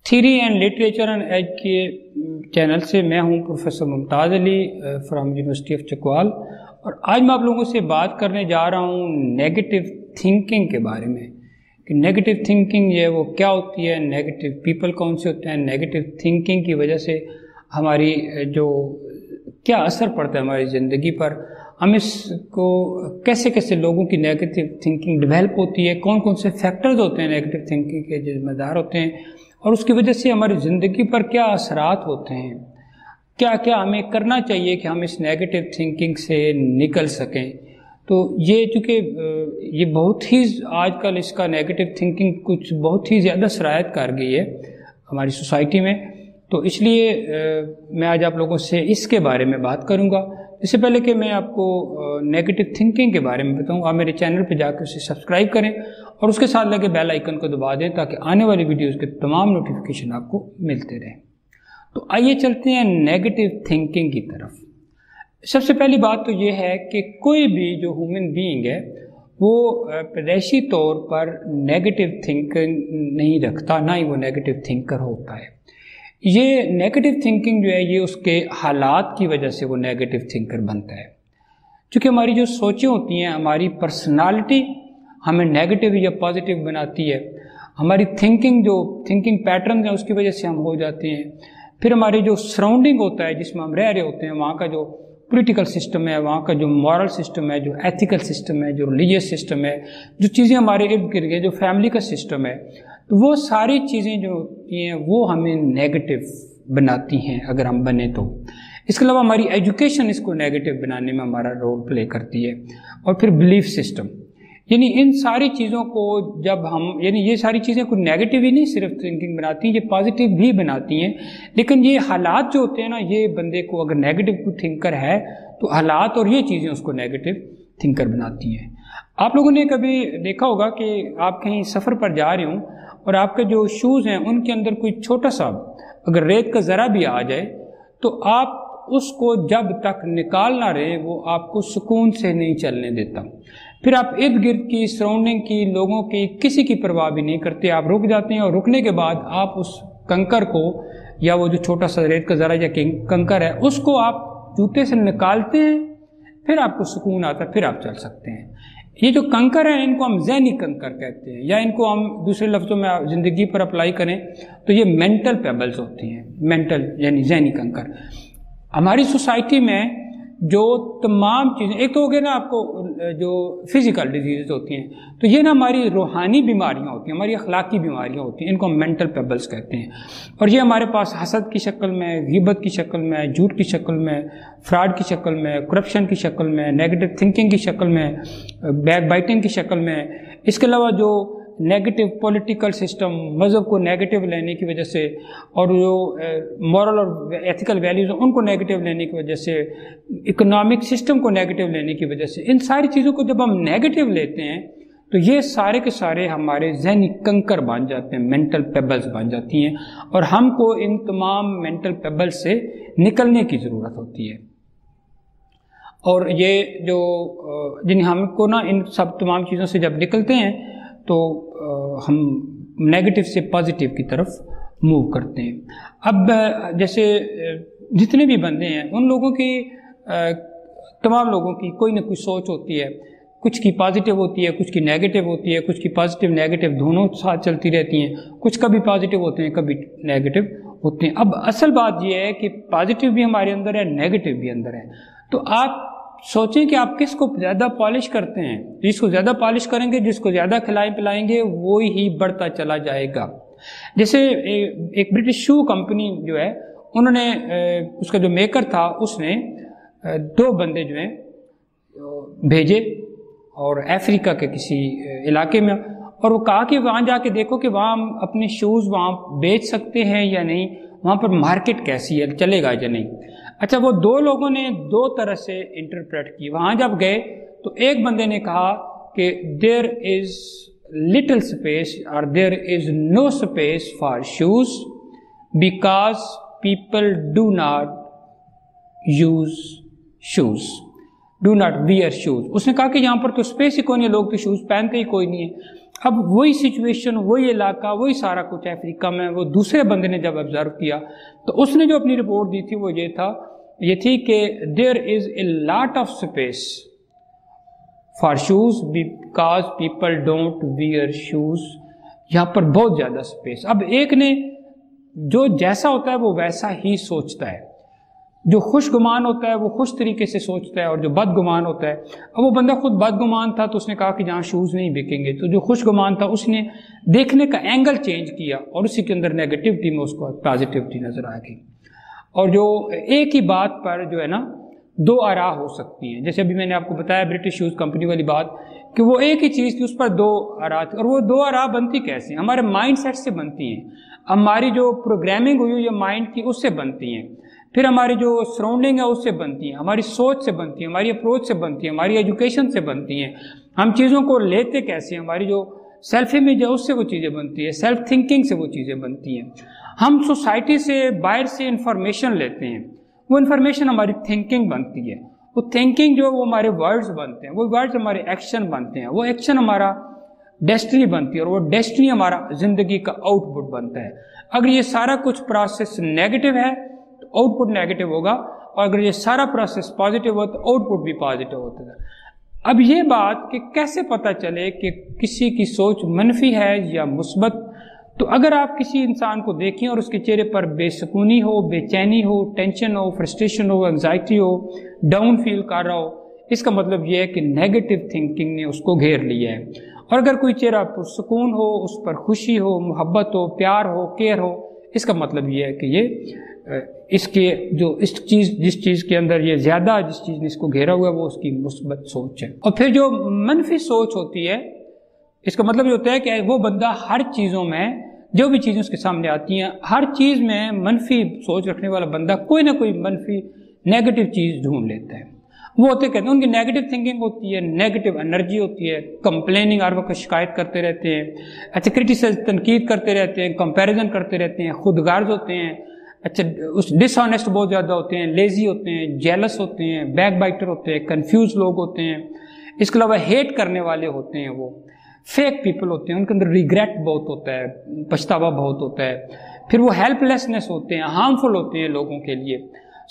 Theory and literature and age کے channel سے میں ہوں professor Mumtaz Ali from university of Chakwal, اور آج میں آپ لوگوں سے بات کرنے جا رہا ہوں نیگیٹو تھنکنگ کے بارے میں کہ نیگیٹو تھنکنگ یہ وہ کیا ہوتی ہے، نیگیٹو پیپل کون سے ہوتے ہیں، نیگیٹو تھنکنگ کی وجہ سے ہماری جو کیا اثر پڑتا ہے ہماری زندگی پر، ہم اس کو کیسے کیسے لوگوں کی نیگیٹو تھنکنگ ڈیولپ ہوتی ہے، کون کون سے فیکٹرز ہوتے ہیں نیگیٹو تھنکنگ کے ذمہ دار ہوتے ہیں، اور اس کی وجہ سے ہماری زندگی پر کیا اثرات ہوتے ہیں، کیا کیا ہمیں کرنا چاہیے کہ ہم اس نیگیٹو تھنکنگ سے نکل سکیں۔ تو یہ چونکہ یہ بہت ہی آج کل اس کا نیگیٹو تھنکنگ کچھ بہت ہی زیادہ سرایت کر گئی ہے ہماری سوسائٹی میں، تو اس لیے میں آج آپ لوگوں سے اس کے بارے میں بات کروں گا۔ اس سے پہلے کہ میں آپ کو نیگیٹو تھنکنگ کے بارے میں بتاؤں، آپ میرے چینل پہ جا کے اسے سبسکرائب کریں اور اس کے ساتھ لگے بیل آئیکن کو دبا دیں تاکہ آنے والی ویڈیوز کے تمام نوٹیفیکیشن آپ کو ملتے رہیں۔ تو آئیے چلتے ہیں نیگیٹو تھنکنگ کی طرف۔ سب سے پہلی بات تو یہ ہے کہ کوئی بھی جو ہیومن بینگ ہے وہ پیدائشی طور پر نیگیٹو تھنکنگ نہیں رکھتا، نہ ہی وہ نیگیٹو تھنکر ہوتا ہے۔ یہ نیگیٹو تھنکنگ جو ہے یہ اس کے حالات کی وجہ سے وہ نیگیٹو تھنکر بنتا ہے، چونکہ ہماری جو سوچیں ہوتی ہیں، ہماری پرسنالٹی ہمیں نیگیٹو یا پازیٹیو بناتی ہے، ہماری تھنکنگ پیٹرن ہے اس کی وجہ سے ہم ہو جاتے ہیں، پھر ہماری جو سراؤنڈنگ ہوتا ہے جس میں ہم رہ رہے ہوتے ہیں، وہاں کا جو پولیٹیکل سسٹم ہے، وہاں کا جو مورل سسٹم ہے، جو ایتھیکل سسٹم ہے، جو ریلیجیس سسٹم ہے، جو چیزیں ہمارے ارد گرد ہے، جو فیملی کا سسٹم ہے، تو وہ ساری چیزیں جو ہوتی ہیں وہ ہمیں نیگیٹو بناتی ہیں اگر ہم بنیں تو۔ اس کے علاوہ ہماری ایجوکیشن اس کو نیگیٹو بنانے میں ہمارا رول پلے کرتی ہے، اور پھر بلیف سسٹم، یعنی ان ساری چیزوں کو جب ہم یہ ساری چیزیں کوئی نیگیٹو ہی نہیں صرف تھنکنگ بناتی ہیں، یہ پازیٹیو بھی بناتی ہیں، لیکن یہ حالات جو ہوتے ہیں نا، یہ بندے کو اگر نیگیٹو تھنکر ہے تو حالات اور یہ چیزیں اس کو نیگیٹو تھنکر بناتی ہیں۔ آپ لوگوں نے کبھی دیکھا ہوگا کہ آپ کہیں سفر پر جا رہے ہوں اور آپ کے جو شوز ہیں ان کے اندر کوئی چھوٹا سا اگر ریت کا ذرہ بھی آ جائے تو آپ اس کو جب تک نکال نہ رہے وہ آپ کو سکون سے نہیں چلنے دیتا، پھر آپ ارد گرد کی سراؤنڈنگ کی لوگوں کی کسی کی پرواہ بھی نہیں کرتے، آپ رک جاتے ہیں، اور رکنے کے بعد آپ اس کنکر کو یا وہ جو چھوٹا سا ریت کا ذرہ یا کنکر ہے اس کو آپ جوتے سے نکالتے ہیں، پھر آپ کو سکون آتا ہے، پھر آپ چل سکتے ہیں۔ یہ جو کنکر ہیں ان کو ہم ذہنی کنکر کہتے ہیں، یا ان کو ہم دوسرے لفظوں میں زندگی پر اپلائی کریں تو یہ مینٹل پیبلز ہوتی ہیں، مینٹل یعنی ذہنی کنکر۔ ہماری سوسائٹی میں جو تمام چیزیں، ایک تو ہو گیا نا آپ کو جو فزیکل ڈیزیز ہوتی ہیں، تو یہ نا ہماری روحانی بیماریاں ہوتی ہیں، ہماری اخلاقی بیماریاں ہوتی ہیں، ان کو ہم مینٹل پیبلز کہتے ہیں، اور یہ ہمارے پاس حسد کی شکل میں، غیبت کی شکل میں، جھوٹ کی شکل میں، فراڈ کی شکل میں، کرپشن کی شکل میں، نیگیٹو تھنکنگ کی شکل میں، بیک بائٹنگ کی شکل میں، اس کے علاوہ جو نیگیٹو پولیٹیکل سسٹم، مذہب کو نیگیٹو لینے کی وجہ سے، اور جو مورل اور ایتھیکل ویلیوز ہیں ان کو نیگیٹو لینے کی وجہ سے، اکنامک سسٹم کو نیگیٹو لینے کی وجہ سے، ان ساری چیزوں کو جب ہم نیگیٹو لیتے ہیں تو یہ سارے کے سارے ہمارے ذہنی کنکر بن جاتے ہیں، مینٹل پیبلز بن جاتی ہیں، اور ہم کو ان تمام مینٹل پیبلز سے نکلنے کی ضرورت ہوتی ہے۔ اور یہ جو ہم کو نا ان سب تمام چیزوں سے جب نکلتے ہیں تو ہم نیگیٹو سے پازیٹیو کی طرف موو کرتے ہیں۔ اب جیسے جتنے بھی بندے ہیں ان لوگوں کی تمام لوگوں کی کوئی نہ کوئی سوچ ہوتی ہے، کچھ کی پازیٹیو ہوتی ہے، کچھ کی نیگیٹو ہوتی ہے، کچھ کی پازیٹیو نیگیٹو دونوں ساتھ چلتی رہتی ہیں، کچھ کبھی پازیٹیو ہوتے ہیں کبھی نیگیٹو ہوتے ہیں۔ اب اصل بات یہ ہے کہ پازیٹیو بھی ہمارے اندر ہے، نیگیٹو بھی اندر ہے، تو آپ سوچیں کہ آپ کس کو زیادہ پالش کرتے ہیں۔ جس کو زیادہ پالش کریں گے، جس کو زیادہ کھلائیں پلائیں گے، وہی ہی بڑھتا چلا جائے گا۔ جیسے ایک برٹش شو کمپنی جو ہے، انہوں نے اس کا جو میکر تھا اس نے 2 بندے جو ہیں بھیجے اور افریقہ کے کسی علاقے میں، اور وہ کہا کہ وہاں جا کے دیکھو کہ وہاں ہم اپنے شوز وہاں بیچ سکتے ہیں یا نہیں، وہاں پر مارکیٹ کیسی ہے، چلے گا یا نہیں۔ اچھا، وہ 2 لوگوں نے 2 طرح سے انٹرپریٹ کی۔ وہاں جب گئے تو ایک بندے نے کہا کہ دیر از لٹل اسپیس اور there is no space for shoes because people do not use shoes, do not wear shoes. اس نے کہا کہ یہاں پر تو اسپیس ہی کوئی نہیں، لوگ تو شوز پہنتے ہی کوئی نہیں ہے۔ اب وہی سچویشن، وہی علاقہ، وہی سارا کچھ افریقہ میں، وہ دوسرے بندے نے جب آبزرو کیا تو اس نے جو اپنی رپورٹ دی تھی وہ یہ تھی کہ there is a lot of space for shoes because people don't wear shoes. یہاں پر بہت زیادہ اسپیس. اب ایک نے جو جیسا ہوتا ہے وہ ویسا ہی سوچتا ہے. جو خوش گمان ہوتا ہے وہ خوش طریقے سے سوچتا ہے، اور جو بد گمان ہوتا ہے، اب وہ بندہ خود بد گمان تھا تو اس نے کہا کہ جہاں شوز نہیں بکیں گے، تو جو خوش گمان تھا اس نے دیکھنے کا اینگل چینج کیا اور اسی کے اندر نیگیٹیوٹی میں اس کو پازیٹیوٹی نظر آ گئی. اور جو ایک ہی بات پر جو ہے نا دو آراء ہو سکتی ہیں، جیسے ابھی میں نے آپ کو بتایا برٹش شوز کمپنی والی بات، کہ وہ ایک ہی چیز تھی، اس پر دو آراء تھی. اور وہ دو آراء بنتی کیسے ہیں؟ ہمارے مائنڈ سیٹ سے بنتی ہیں. ہماری جو پروگرامنگ ہوئی ہے مائنڈ کی اس سے بنتی ہیں، پھر ہماری جو سراؤنڈنگ ہے اس سے بنتی ہیں، ہماری سوچ سے بنتی ہیں، ہماری اپروچ سے بنتی ہیں، ہماری ایجوکیشن سے بنتی ہیں. ہم چیزوں کو لیتے کیسے ہیں، ہماری جو سیلف امیج ہے اس سے وہ چیزیں بنتی ہیں، سیلف تھنکنگ سے وہ چیزیں بنتی ہیں. ہم سوسائٹی سے باہر سے انفارمیشن لیتے ہیں، وہ انفارمیشن ہماری تھنکنگ بنتی ہے. وہ تھنکنگ جو وہ ہمارے ورڈز بنتے ہیں، وہ ورڈز ہمارے ایکشن بنتے ہیں، وہ ایکشن ہمارا ڈیسٹنی بنتی ہے، اور وہ ڈیسٹنی ہمارا زندگی کا آؤٹ پٹ بنتا ہے. اگر یہ سارا کچھ پروسیس نیگیٹو ہے تو آؤٹ پٹ نیگیٹو ہوگا، اور اگر یہ سارا پروسیس پازیٹو ہو تو آؤٹ پٹ بھی پازیٹو ہوتا ہے. اب یہ بات کہ کیسے پتہ چلے کہ کسی کی سوچ منفی ہے یا مثبت، تو اگر آپ کسی انسان کو دیکھیں اور اس کے چہرے پر بے سکونی ہو، بے چینی ہو، ٹینشن ہو، فرسٹریشن ہو، انگزائٹی ہو، ڈاؤن فیل کر رہا ہو، اس کا مطلب یہ ہے کہ نیگیٹو تھنکنگ نے اس کو گھیر لیا ہے. اور اگر کوئی چہرہ پرسکون ہو، اس پر خوشی ہو، محبت ہو، پیار ہو، کیئر ہو، اس کا مطلب یہ ہے کہ یہ اس کے جو جس چیز کے اندر یہ زیادہ جس چیز نے اس کو گھیرا ہوا ہے وہ اس کی مثبت سوچ ہے. اور پھر جو منفی سوچ ہوتی ہے، اس کا مطلب یہ ہوتا ہے کہ وہ بندہ ہر چیزوں میں، جو بھی چیزیں اس کے سامنے آتی ہیں، ہر چیز میں منفی سوچ رکھنے والا بندہ کوئی نہ کوئی منفی نیگیٹو چیز ڈھونڈ لیتا ہے. وہ ہوتے کہتے ہیں ان کی نیگیٹو تھنکنگ ہوتی ہے، نیگیٹو انرجی ہوتی ہے، کمپلیننگ ہر وقت شکایت کرتے رہتے ہیں، اچھا کرٹیسائز تنقید کرتے رہتے ہیں، کمپیریزن کرتے رہتے ہیں، خود غرض ہوتے ہیں، اچھا ڈس آنیسٹ بہت زیادہ ہوتے ہیں، لیزی ہوتے ہیں، جیلس ہوتے ہیں، بیک بائٹر ہوتے ہیں، کنفیوز لوگ ہوتے ہیں. اس کے علاوہ ہیٹ کرنے والے ہوتے ہیں، وہ فیک پیپل ہوتے ہیں، ان کے اندر ریگریٹ بہت ہوتا ہے، پچھتاوا بہت ہوتا ہے. پھر وہ ہیلپ لیسنس ہوتے ہیں، ہارمفل ہوتے ہیں لوگوں کے لیے،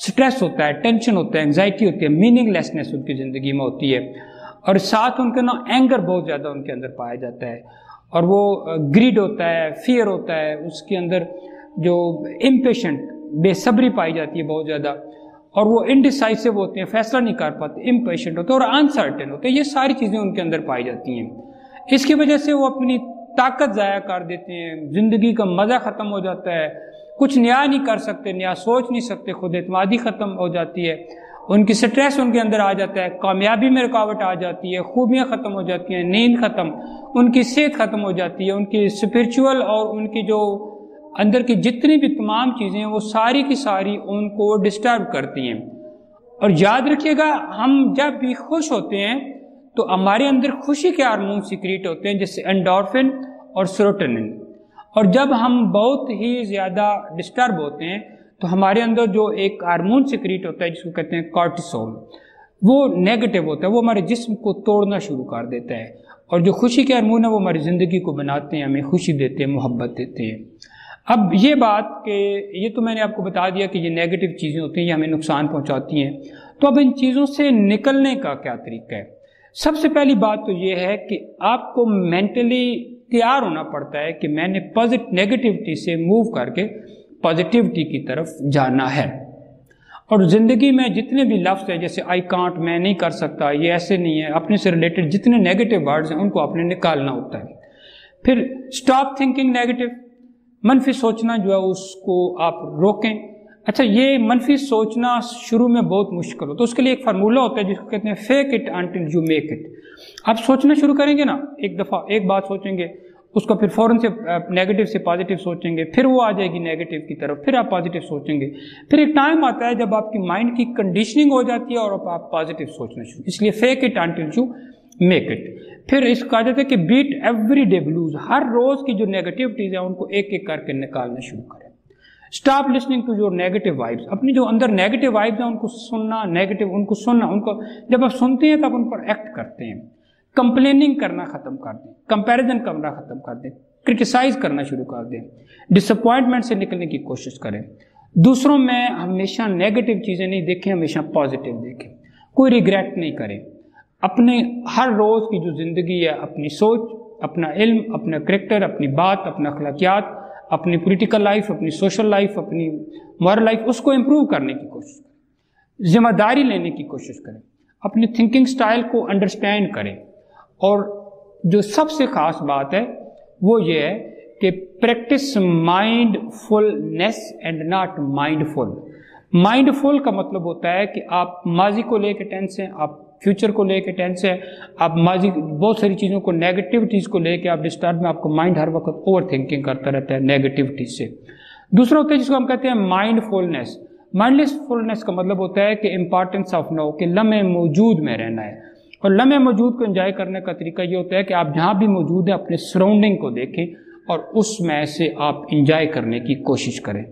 سٹریس ہوتا ہے، ٹینشن ہوتا ہے، انگزائٹی ہوتی ہے، میننگ لیسنس ان کی زندگی میں ہوتی ہے. اور ساتھ ان کے نا اینگر بہت زیادہ ان کے اندر پایا جاتا ہے، اور وہ گریڈ ہوتا ہے، فیئر ہوتا ہے، اس کے اندر جو امپیشنٹ بے صبری پائی جاتی ہے بہت زیادہ، اور وہ انڈیسائسو ہوتے ہیں، فیصلہ نہیں کر پاتے، امپیشنٹ ہوتے ہیں اور انسرٹن ہوتے ہیں. یہ ساری چیزیں ان کے اندر پائی جاتی ہیں. اس کی وجہ سے وہ اپنی طاقت ضائع کر دیتے ہیں، زندگی کا مزہ ختم ہو جاتا ہے، کچھ نیا نہیں کر سکتے، نیا سوچ نہیں سکتے، خود اعتمادی ختم ہو جاتی ہے، ان کی سٹریس ان کے اندر آ جاتا ہے، کامیابی میں رکاوٹ آ جاتی ہے، خوبیاں ختم ہو جاتی ہیں، نیند ختم، ان کی صحت ختم ہو جاتی ہے، ان کی اسپرچول اور ان کی جو اندر کی جتنی بھی تمام چیزیں ہیں وہ ساری کی ساری ان کو ڈسٹرب کرتی ہیں. اور یاد رکھیے گا، ہم جب بھی خوش ہوتے ہیں تو ہمارے اندر خوشی کے ہارمون سیکریٹ ہوتے ہیں، جیسے انڈورفن اور سیروٹونن. اور جب ہم بہت ہی زیادہ ڈسٹرب ہوتے ہیں تو ہمارے اندر جو ایک ہارمون سیکریٹ ہوتا ہے جس کو کہتے ہیں کارٹیسول، وہ نیگیٹو ہوتا ہے، وہ ہمارے جسم کو توڑنا شروع کر دیتا ہے. اور جو خوشی کے ہارمون ہیں وہ ہماری زندگی کو بناتے ہیں، ہمیں خوشی دیتے ہیں، محبت دیتے ہیں. اب یہ بات کہ یہ تو میں نے آپ کو بتا دیا کہ یہ نیگیٹو چیزیں ہوتی ہیں، یہ ہمیں نقصان پہنچاتی ہیں. تو اب ان چیزوں سے نکلنے کا کیا طریقہ ہے؟ سب سے پہلی بات تو یہ ہے کہ آپ کو مینٹلی تیار ہونا پڑتا ہے کہ میں نے نیگیٹیوٹی سے موو کر کے پازیٹیوٹی کی طرف جانا ہے. اور زندگی میں جتنے بھی لفظ ہیں جیسے آئی کانٹ، میں نہیں کر سکتا، یہ ایسے نہیں ہے، اپنے سے ریلیٹڈ جتنے نیگیٹو ورڈز ہیں ان کو آپ نے نکالنا ہوتا ہے. پھر اسٹاپ تھنکنگ نیگیٹو، منفی سوچنا جو ہے اس کو آپ روکیں. اچھا، یہ منفی سوچنا شروع میں بہت مشکل ہو تو اس کے لیے ایک فارمولہ ہوتا ہے جس کو کہتے ہیں fake it until you make it. آپ سوچنا شروع کریں گے نا، ایک دفعہ ایک بات سوچیں گے، اس کو پھر فوراً سے نیگیٹو سے پازیٹیو سوچیں گے، پھر وہ آ جائے گی نیگیٹو کی طرف، پھر آپ پازیٹیو سوچیں گے. پھر ایک ٹائم آتا ہے جب آپ کی مائنڈ کی کنڈیشننگ ہو جاتی ہے اور آپ پازیٹیو سوچنا شروع، اس لیے fake it until you make it. پھر اس کا کہا جاتا ہے کہ بیٹ ایوری ڈے بلوز، ہر روز کی جو نیگیٹیوٹیز ہیں ان کو ایک ایک کر کے نکالنا شروع کریں. Stop listening to your negative vibes, اپنی جو اندر نیگیٹو وائبس ہیں ان کو سننا، نیگیٹو ان کو سننا، ان کو جب آپ سنتے ہیں تو آپ ان پر ایکٹ کرتے ہیں. کمپلیننگ کرنا ختم کر دیں، کمپیریزن کرنا ختم کر دیں، کرٹیسائز کرنا شروع کر دیں، ڈس اپوائنٹمنٹ سے نکلنے کی کوشش کریں، دوسروں میں ہمیشہ نیگیٹو چیزیں نہیں دیکھیں، ہمیشہ پازیٹیو دیکھیں، کوئی ریگریٹ نہیں کریں، اپنے ہر روز کی جو زندگی ہے، اپنی سوچ، اپنا علم، اپنا کریکٹر، اپنی بات، اپنا اخلاقیات، اپنی پولیٹیکل لائف، اپنی سوشل لائف، اپنی مورل لائف، اس کو امپروو کرنے کی کوشش کریں، ذمہ داری لینے کی کوشش کریں، اپنی تھنکنگ سٹائل کو انڈرسٹینڈ کریں، اور جو سب سے خاص بات ہے وہ یہ ہے کہ practice mindfulness and not mindful. Mindful کا مطلب ہوتا ہے کہ آپ ماضی کو لے کے ٹینس ہیں، آپ فیوچر کو لے کے ٹینس ہیں، آپ ماضی بہت ساری چیزوں کو، نیگیٹیوٹیز کو لے کے آپ ڈسٹرب میں، آپ کو مائنڈ ہر وقت اوور تھنکنگ کرتا رہتا ہے نیگیٹیوٹیز سے۔ دوسرا ہوتا ہے جس کو ہم کہتے ہیں مائنڈ فلنس۔ مائنڈ فلنس کا مطلب ہوتا ہے کہ امپارٹینس آف نو، کہ لمحے موجود میں رہنا ہے، اور لمحے موجود کو انجوائے کرنے کا طریقہ یہ ہوتا ہے کہ آپ جہاں بھی موجود ہیں اپنے سراؤنڈنگ کو دیکھیں اور اس میں سے آپ انجوائے کرنے کی کوشش کریں۔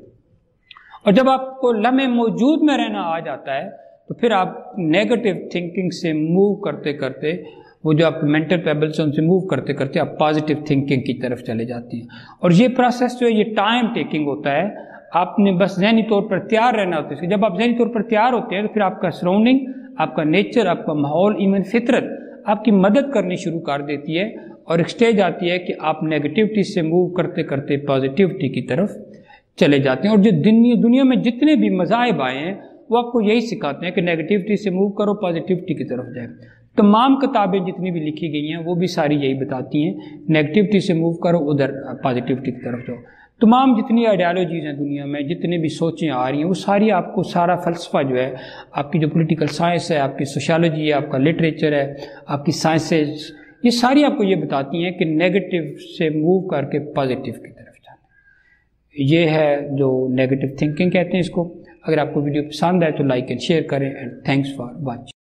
اور جب آپ کو لمحے موجود میں رہنا آ جاتا ہے تو پھر آپ نیگیٹو تھنکنگ سے موو کرتے کرتے، وہ جو آپ مینٹل پیبلس ہیں ان سے موو کرتے کرتے آپ پازیٹیو تھنکنگ کی طرف چلے جاتی ہیں۔ اور یہ پروسیس جو ہے یہ ٹائم ٹیکنگ ہوتا ہے، آپ نے بس ذہنی طور پر تیار رہنا ہوتا ہے۔ جب آپ ذہنی طور پر تیار ہوتے ہیں تو پھر آپ کا سراؤنڈنگ، آپ کا نیچر، آپ کا ماحول، ایون فطرت آپ کی مدد کرنی شروع کر دیتی ہے، اور ایک سٹیج آتی ہے کہ آپ نیگیٹیوٹی سے موو کرتے کرتے پازیٹیوٹی کی طرف چلے جاتے ہیں۔ اور جو دنیا میں جتنے بھی مذاہب آئے ہیں وہ آپ کو یہی سکھاتے ہیں کہ نیگیٹیوٹی سے موو کرو، پازیٹیوٹی کی طرف جائیں۔ تمام کتابیں جتنی بھی لکھی گئی ہیں وہ بھی ساری یہی بتاتی ہیں، نیگیٹیوٹی سے موو کرو، ادھر پازیٹیوٹی کی طرف جاؤ۔ تمام جتنی آئیڈیالوجیز ہیں دنیا میں، جتنے بھی سوچیں آ رہی ہیں، وہ ساری آپ کو، سارا فلسفہ جو ہے، آپ کی جو پولیٹیکل سائنس ہے، آپ کی سوشالوجی ہے، آپ کا لٹریچر ہے، آپ کی سائنسز، یہ ساری آپ کو یہ بتاتی ہیں کہ نیگیٹو سے موو کر کے پازیٹیو کی طرف جانا۔ یہ ہے جو نیگیٹو تھنکنگ کہتے ہیں اس کو۔ اگر آپ کو ویڈیو پسند آئے تو لائک اینڈ شیئر کریں، اینڈ تھینکس فار واچنگ۔